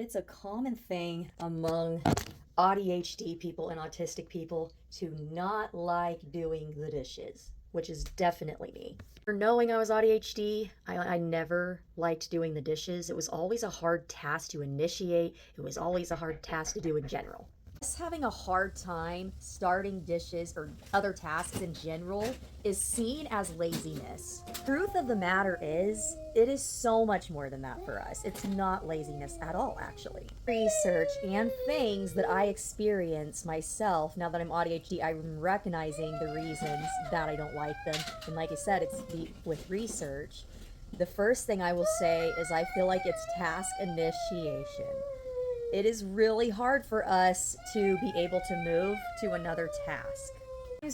It's a common thing among ADHD people and autistic people to not like doing the dishes, which is definitely me. For knowing I was ADHD, I never liked doing the dishes. It was always a hard task to initiate. It was always a hard task to do in general. Us having a hard time starting dishes or other tasks in general is seen as laziness. Truth of the matter is, it is so much more than that for us. It's not laziness at all, actually. Research and things that I experience myself, now that I'm ADHD, I'm recognizing the reasons that I don't like them. And like I said, it's with research. The first thing I will say is I feel like it's task initiation. It is really hard for us to be able to move to another task.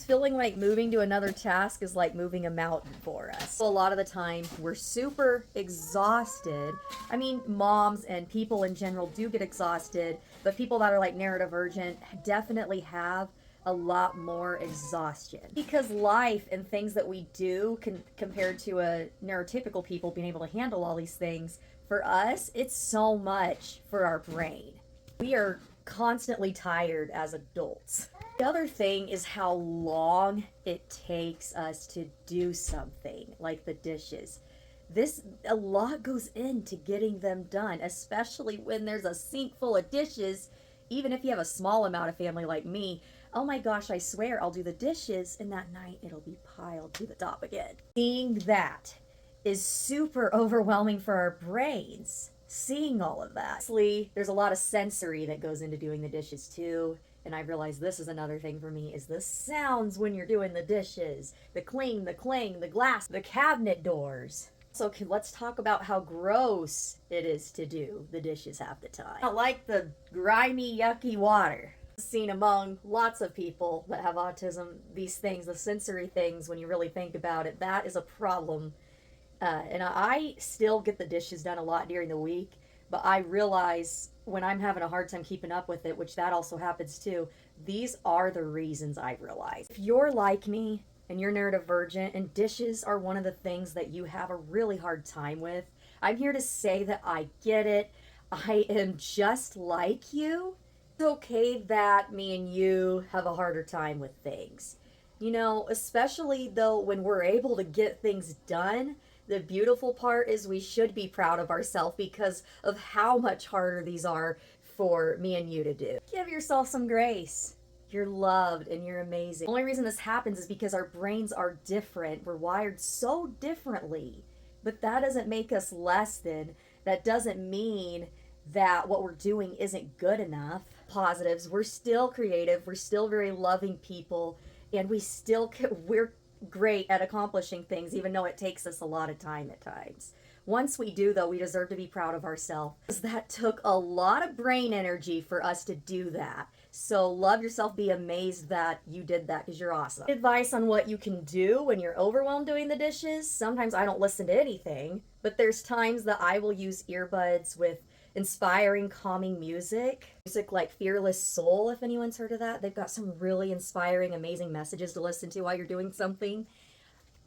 Feeling like moving to another task is like moving a mountain for us. So a lot of the time we're super exhausted. I mean, moms and people in general do get exhausted, but people that are like neurodivergent definitely have a lot more exhaustion because life and things that we do compared to a neurotypical people being able to handle all these things, for us it's so much for our brain. We are constantly tired as adults. The other thing is how long it takes us to do something like the dishes. A lot goes into getting them done, especially when there's a sink full of dishes. Even if you have a small amount of family like me, oh my gosh, I swear I'll do the dishes and that night it'll be piled to the top again. Seeing that is super overwhelming for our brains. Seeing all of that. Honestly, there's a lot of sensory that goes into doing the dishes too. And I realize this is another thing for me is the sounds when you're doing the dishes. The cling, the clang, the glass, the cabinet doors. So let's talk about how gross it is to do the dishes half the time. I like the grimy, yucky water. Seen among lots of people that have autism, these things, the sensory things, when you really think about it, that is a problem. And I still get the dishes done a lot during the week, but I realize when I'm having a hard time keeping up with it, which that also happens too, these are the reasons I realize. If you're like me and you're neurodivergent and dishes are one of the things that you have a really hard time with, I'm here to say that I get it. I am just like you. It's okay that me and you have a harder time with things. You know, especially though when we're able to get things done, the beautiful part is we should be proud of ourselves because of how much harder these are for me and you to do. Give yourself some grace. You're loved and you're amazing. The only reason this happens is because our brains are different. We're wired so differently. But that doesn't make us less than. That doesn't mean that what we're doing isn't good enough. Positives. We're still creative. We're still very loving people. And we're great at accomplishing things, even though it takes us a lot of time at times. Once we do, though, we deserve to be proud of ourselves. That took a lot of brain energy for us to do that. So love yourself, be amazed that you did that because you're awesome. Advice on what you can do when you're overwhelmed doing the dishes. Sometimes I don't listen to anything, but there's times that I will use earbuds with inspiring, calming music. Music like Fearless Soul, if anyone's heard of that. They've got some really inspiring, amazing messages to listen to while you're doing something.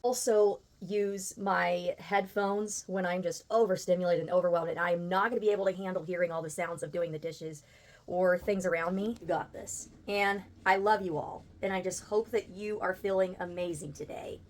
Also use my headphones when I'm just overstimulated and overwhelmed and I'm not going to be able to handle hearing all the sounds of doing the dishes or things around me. You got this. And I love you all. And I just hope that you are feeling amazing today.